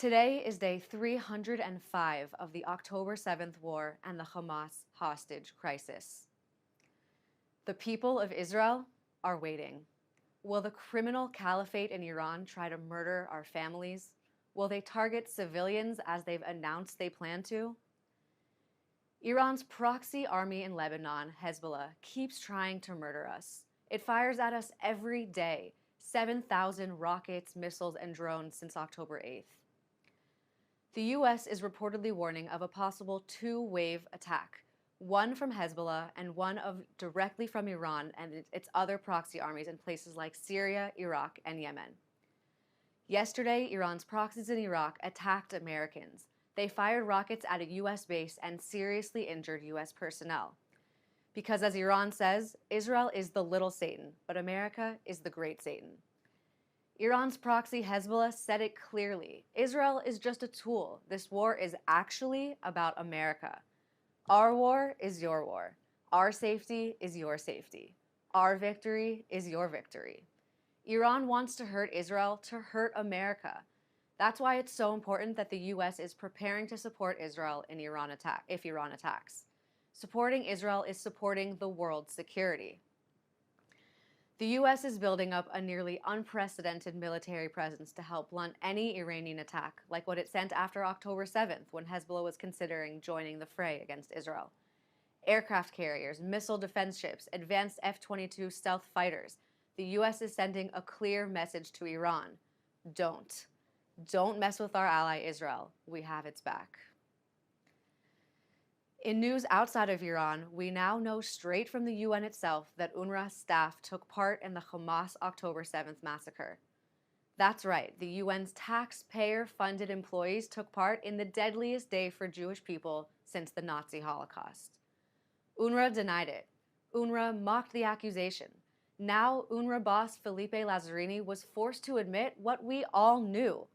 Today is day 305 of the October 7th war and the Hamas hostage crisis. The people of Israel are waiting. Will the criminal caliphate in Iran try to murder our families? Will they target civilians as they've announced they plan to? Iran's proxy army in Lebanon, Hezbollah, keeps trying to murder us. It fires at us every day, 7,000 rockets, missiles, and drones since October 8th. The U.S. is reportedly warning of a possible two-wave attack, one from Hezbollah and one directly from Iran and its other proxy armies in places like Syria, Iraq, and Yemen. Yesterday, Iran's proxies in Iraq attacked Americans. They fired rockets at a U.S. base and seriously injured U.S. personnel. Because as Iran says, Israel is the little Satan, but America is the great Satan. Iran's proxy Hezbollah said it clearly. Israel is just a tool. This war is actually about America. Our war is your war. Our safety is your safety. Our victory is your victory. Iran wants to hurt Israel to hurt America. That's why it's so important that the U.S. is preparing to support Israel if Iran attacks. Supporting Israel is supporting the world's security. The U.S. is building up a nearly unprecedented military presence to help blunt any Iranian attack, like what it sent after October 7th when Hezbollah was considering joining the fray against Israel. Aircraft carriers, missile defense ships, advanced F-22 stealth fighters. The U.S. is sending a clear message to Iran. Don't. Don't mess with our ally Israel. We have its back. In news outside of Iran, we now know straight from the UN itself that UNRWA staff took part in the Hamas October 7th massacre. That's right, the UN's taxpayer-funded employees took part in the deadliest day for Jewish people since the Nazi Holocaust. UNRWA denied it. UNRWA mocked the accusation. Now, UNRWA boss Felipe Lazzarini was forced to admit what we all knew.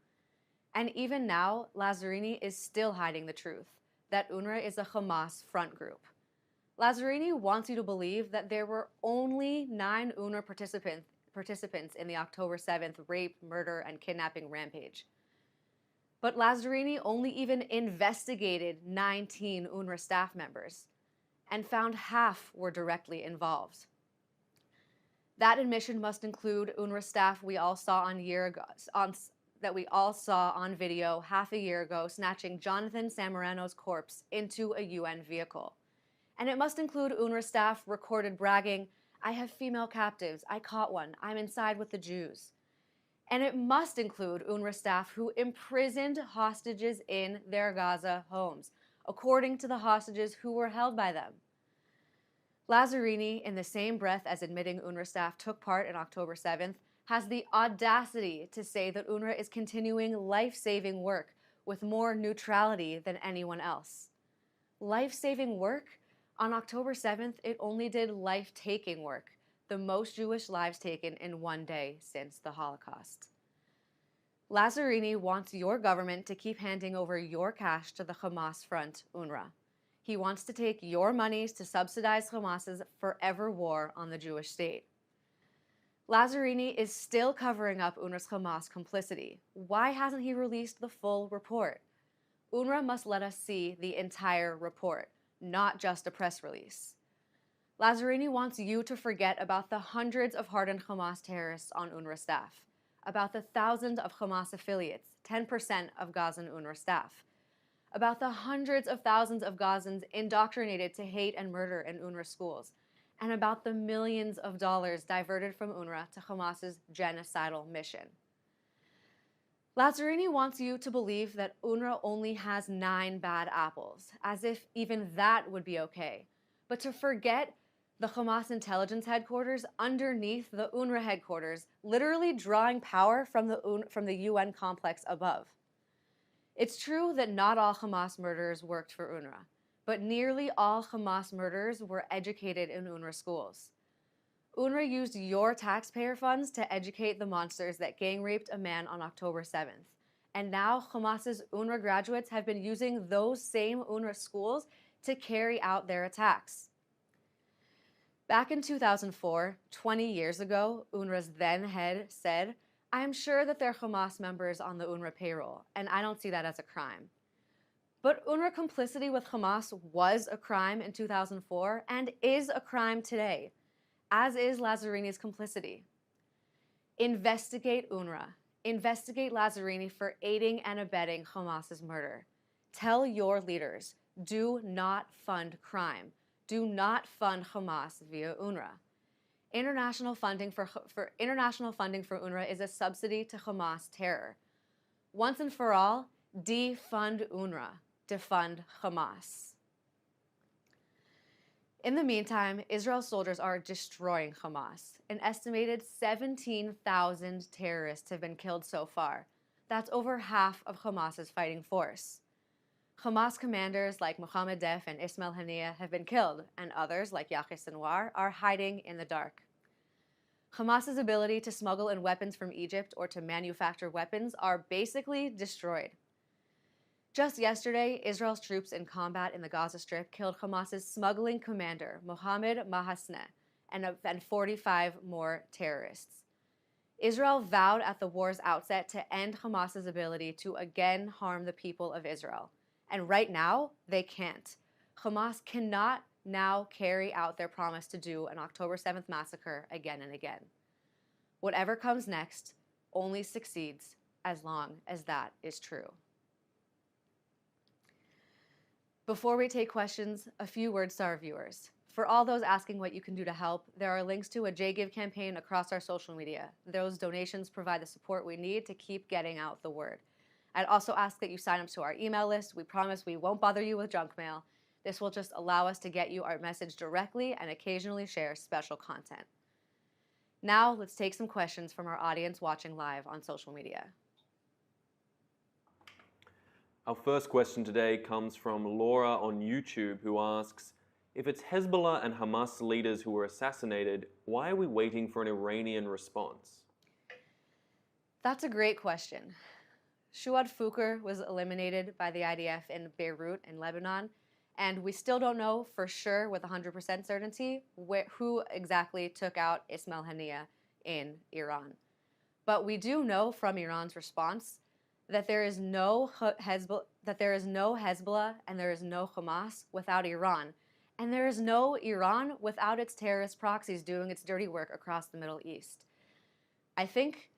And even now, Lazzarini is still hiding the truth, that UNRWA is a Hamas front group. Lazzarini wants you to believe that there were only 9 UNRWA participants in the October 7th rape, murder, and kidnapping rampage. But Lazzarini only even investigated 19 UNRWA staff members and found half were directly involved. That admission must include UNRWA staff we all saw on video half a year ago snatching Jonathan Samorano's corpse into a UN vehicle. And it must include UNRWA staff recorded bragging, "I have female captives, I caught one, I'm inside with the Jews." And it must include UNRWA staff who imprisoned hostages in their Gaza homes, according to the hostages who were held by them. Lazzarini, in the same breath as admitting UNRWA staff took part in October 7th, has the audacity to say that UNRWA is continuing life-saving work with more neutrality than anyone else. Life-saving work? On October 7th, it only did life-taking work, the most Jewish lives taken in one day since the Holocaust. Lazzarini wants your government to keep handing over your cash to the Hamas front, UNRWA. He wants to take your monies to subsidize Hamas's forever war on the Jewish state. Lazzarini is still covering up UNRWA's Hamas complicity. Why hasn't he released the full report? UNRWA must let us see the entire report, not just a press release. Lazzarini wants you to forget about the hundreds of hardened Hamas terrorists on UNRWA staff, about the thousands of Hamas affiliates, 10% of Gazan UNRWA staff, about the hundreds of thousands of Gazans indoctrinated to hate and murder in UNRWA schools, and about the millions of dollars diverted from UNRWA to Hamas's genocidal mission. Lazzarini wants you to believe that UNRWA only has 9 bad apples, as if even that would be okay, but to forget the Hamas intelligence headquarters underneath the UNRWA headquarters, literally drawing power from the UN complex above. It's true that not all Hamas murderers worked for UNRWA, but nearly all Hamas murderers were educated in UNRWA schools. UNRWA used your taxpayer funds to educate the monsters that gang-raped a man on October 7th. And now Hamas's UNRWA graduates have been using those same UNRWA schools to carry out their attacks. Back in 2004, 20 years ago, UNRWA's then head said, I am sure that there are Hamas members on the UNRWA payroll, and I don't see that as a crime. But UNRWA complicity with Hamas was a crime in 2004 and is a crime today, as is Lazzarini complicity. Investigate UNRWA. Investigate Lazzarini for aiding and abetting Hamas's murder. Tell your leaders, do not fund crime. Do not fund Hamas via UNRWA. International funding for UNRWA is a subsidy to Hamas terror. Once and for all, defund UNRWA, defund Hamas. In the meantime, Israel's soldiers are destroying Hamas. An estimated 17,000 terrorists have been killed so far. That's over half of Hamas's fighting force. Hamas commanders like Mohammed Deif and Ismail Haniyeh have been killed, and others like Yahya Sinwar are hiding in the dark. Hamas's ability to smuggle in weapons from Egypt or to manufacture weapons are basically destroyed. Just yesterday, Israel's troops in combat in the Gaza Strip killed Hamas's smuggling commander, Mohammed Mahasneh, and 45 more terrorists. Israel vowed at the war's outset to end Hamas's ability to again harm the people of Israel. And right now, they can't. Hamas cannot now carry out their promise to do an October 7th massacre again and again. Whatever comes next only succeeds as long as that is true. Before we take questions, a few words to our viewers. For all those asking what you can do to help, there are links to a JGive campaign across our social media. Those donations provide the support we need to keep getting out the word. I'd also ask that you sign up to our email list. We promise we won't bother you with junk mail. This will just allow us to get you our message directly and occasionally share special content. Now, let's take some questions from our audience watching live on social media. Our first question today comes from Laura on YouTube, who asks, if it's Hezbollah and Hamas leaders who were assassinated, why are we waiting for an Iranian response? That's a great question. Shuad Fuqar was eliminated by the IDF in Beirut in Lebanon, and we still don't know for sure with 100% certainty who exactly took out Ismail Haniyeh in Iran. But we do know from Iran's response that there is no Hezbollah and there is no Hamas without Iran. And there is no Iran without its terrorist proxies doing its dirty work across the Middle East. I think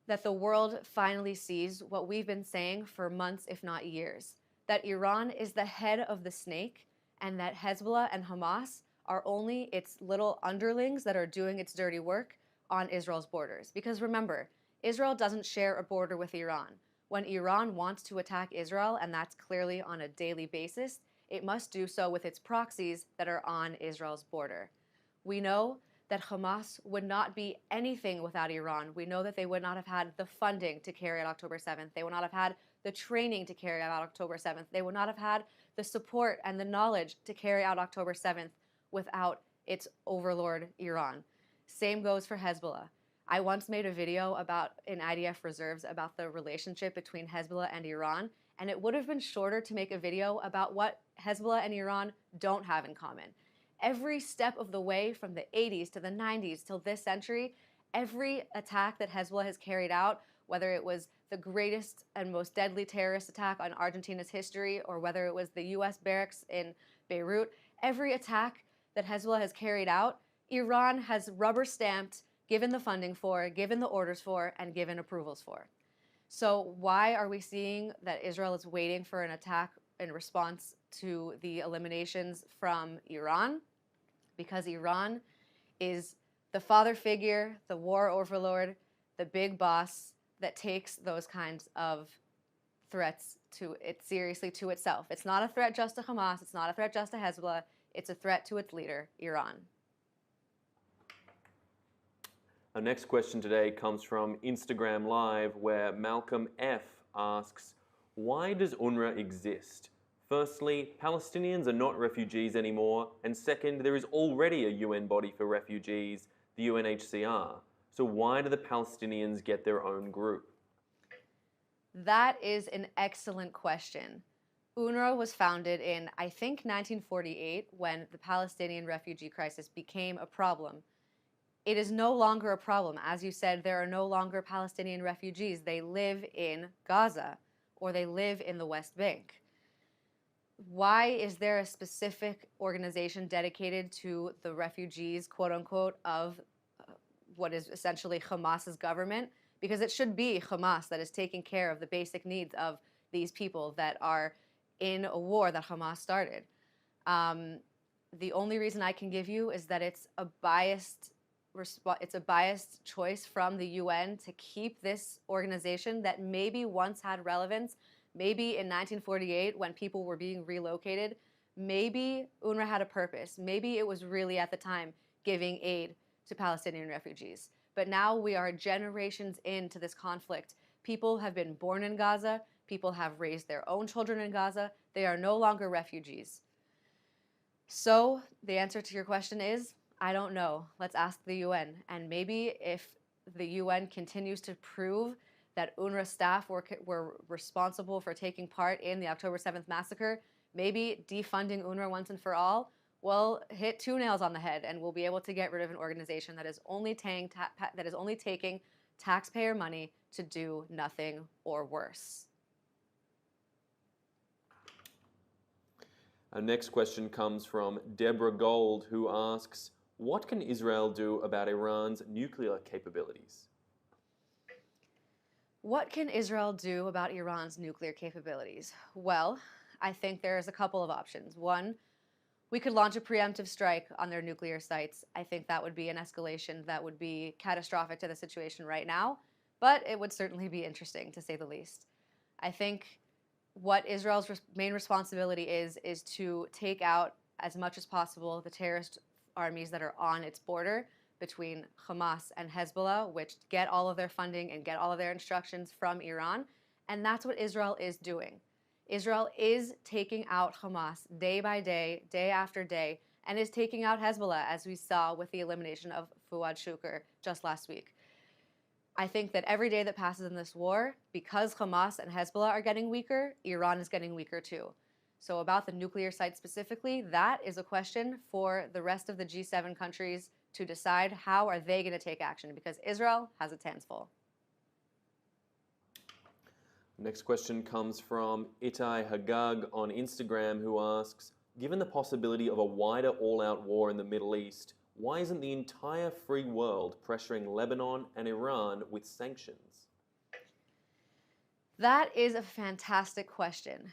that the world finally sees what we've been saying for months, if not years, that Iran is the head of the snake and that Hezbollah and Hamas are only its little underlings that are doing its dirty work on Israel's borders. Because remember, Israel doesn't share a border with Iran. When Iran wants to attack Israel, and that's clearly on a daily basis, it must do so with its proxies that are on Israel's border. We know that Hamas would not be anything without Iran. We know that they would not have had the funding to carry out October 7th. They would not have had the training to carry out October 7th. They would not have had the support and the knowledge to carry out October 7th without its overlord, Iran. Same goes for Hezbollah. I once made a video in IDF reserves about the relationship between Hezbollah and Iran, and it would have been shorter to make a video about what Hezbollah and Iran don't have in common. Every step of the way from the 80s to the 90s till this century, every attack that Hezbollah has carried out, whether it was the greatest and most deadly terrorist attack on Argentina's history or whether it was the US barracks in Beirut, every attack that Hezbollah has carried out, Iran has rubber-stamped, given the funding for, given the orders for, and given approvals for. So why are we seeing that Israel is waiting for an attack in response to the eliminations from Iran? Because Iran is the father figure, the war overlord, the big boss that takes those kinds of threats seriously to itself. It's not a threat just to Hamas, it's not a threat just to Hezbollah, it's a threat to its leader, Iran. Our next question today comes from Instagram Live, where Malcolm F asks, why does UNRWA exist? Firstly, Palestinians are not refugees anymore, and second, there is already a UN body for refugees, the UNHCR. So why do the Palestinians get their own group? That is an excellent question. UNRWA was founded in, I think, 1948, when the Palestinian refugee crisis became a problem it is no longer a problem. As you said, there are no longer Palestinian refugees. They live in Gaza or they live in the West Bank. Why is there a specific organization dedicated to the refugees, quote unquote, of what is essentially Hamas's government? Because it should be Hamas that is taking care of the basic needs of these people that are in a war that Hamas started. The only reason I can give you is that it's a biased choice from the UN to keep this organization that maybe once had relevance. Maybe in 1948, when people were being relocated, maybe UNRWA had a purpose. Maybe it was really at the time giving aid to Palestinian refugees. But now we are generations into this conflict. People have been born in Gaza. People have raised their own children in Gaza. They are no longer refugees. So the answer to your question is, I don't know. Let's ask the UN. And maybe if the UN continues to prove that UNRWA staff were responsible for taking part in the October 7th massacre, maybe defunding UNRWA once and for all will hit two nails on the head, and we'll be able to get rid of an organization that is only taking taxpayer money to do nothing or worse. Our next question comes from Deborah Gold, who asks, what can Israel do about Iran's nuclear capabilities? What can Israel do about Iran's nuclear capabilities? Well, I think there's a couple of options. One, we could launch a preemptive strike on their nuclear sites. I think that would be an escalation that would be catastrophic to the situation right now, but it would certainly be interesting, to say the least. I think what Israel's main responsibility is to take out as much as possible the terrorist armies that are on its border between Hamas and Hezbollah, which get all of their funding and get all of their instructions from Iran. And that's what Israel is doing. Israel is taking out Hamas day by day, day after day, and is taking out Hezbollah, as we saw with the elimination of Fuad Shukr just last week. I think that every day that passes in this war, because Hamas and Hezbollah are getting weaker, Iran is getting weaker too. So about the nuclear site specifically, that is a question for the rest of the G7 countries to decide how are they going to take action, because Israel has its hands full. Next question comes from Itai Hagag on Instagram, who asks, given the possibility of a wider all-out war in the Middle East, why isn't the entire free world pressuring Lebanon and Iran with sanctions? That is a fantastic question.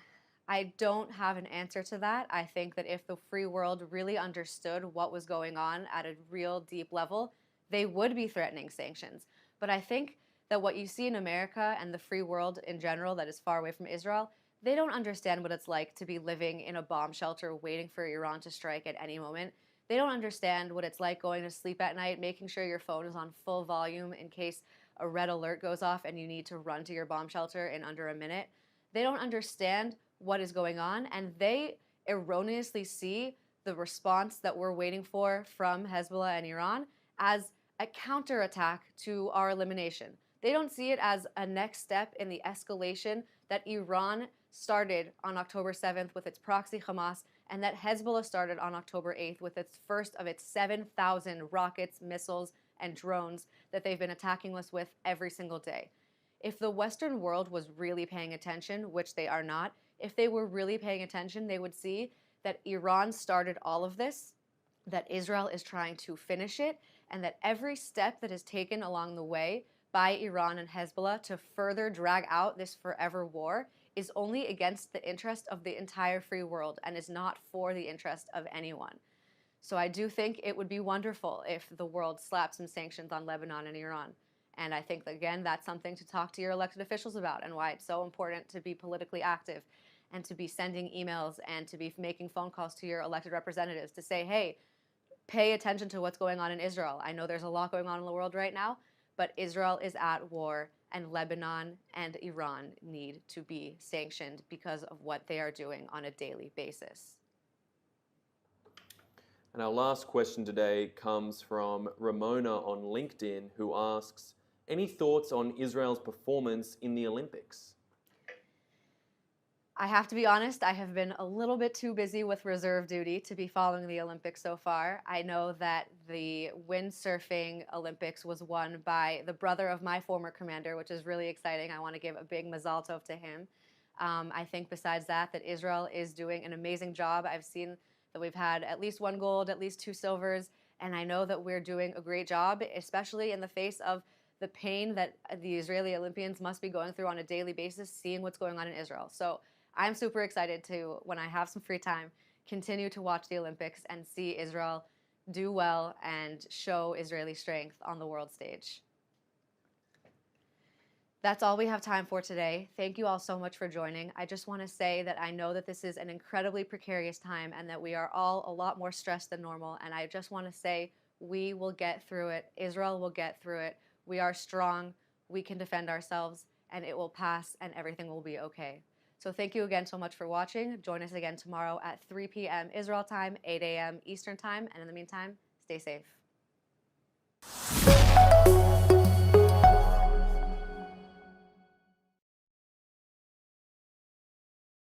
I don't have an answer to that. I think that if the free world really understood what was going on at a real deep level, they would be threatening sanctions. But I think that what you see in America and the free world in general that is far away from Israel, they don't understand what it's like to be living in a bomb shelter waiting for Iran to strike at any moment. They don't understand what it's like going to sleep at night, making sure your phone is on full volume in case a red alert goes off and you need to run to your bomb shelter in under a minute. They don't understand what is going on, and they erroneously see the response that we're waiting for from Hezbollah and Iran as a counterattack to our elimination. They don't see it as a next step in the escalation that Iran started on October 7th with its proxy Hamas, and that Hezbollah started on October 8th with its first of its 7,000 rockets, missiles, and drones that they've been attacking us with every single day. If the Western world was really paying attention, which they are not, if they were really paying attention, they would see that Iran started all of this, that Israel is trying to finish it, and that every step that is taken along the way by Iran and Hezbollah to further drag out this forever war is only against the interest of the entire free world and is not for the interest of anyone. So I do think it would be wonderful if the world slapped some sanctions on Lebanon and Iran. And I think, again, that's something to talk to your elected officials about, and why it's so important to be politically active and to be sending emails and to be making phone calls to your elected representatives to say, hey, pay attention to what's going on in Israel. I know there's a lot going on in the world right now, but Israel is at war, and Lebanon and Iran need to be sanctioned because of what they are doing on a daily basis. And our last question today comes from Ramona on LinkedIn, who asks, any thoughts on Israel's performance in the Olympics? I have to be honest, I have been a little bit too busy with reserve duty to be following the Olympics so far. I know that the windsurfing Olympics was won by the brother of my former commander, which is really exciting. I want to give a big mazal tov to him. I think besides that, that Israel is doing an amazing job. I've seen that we've had at least one gold, at least 2 silvers, and I know that we're doing a great job, especially in the face of the pain that the Israeli Olympians must be going through on a daily basis, seeing what's going on in Israel. So I'm super excited to, when I have some free time, continue to watch the Olympics and see Israel do well and show Israeli strength on the world stage. That's all we have time for today. Thank you all so much for joining. I just want to say that I know that this is an incredibly precarious time and that we are all a lot more stressed than normal. And I just want to say we will get through it. Israel will get through it. We are strong. We can defend ourselves, and it will pass, and everything will be okay. So thank you again so much for watching. Join us again tomorrow at 3 p.m. Israel time, 8 a.m. Eastern time. And in the meantime, stay safe.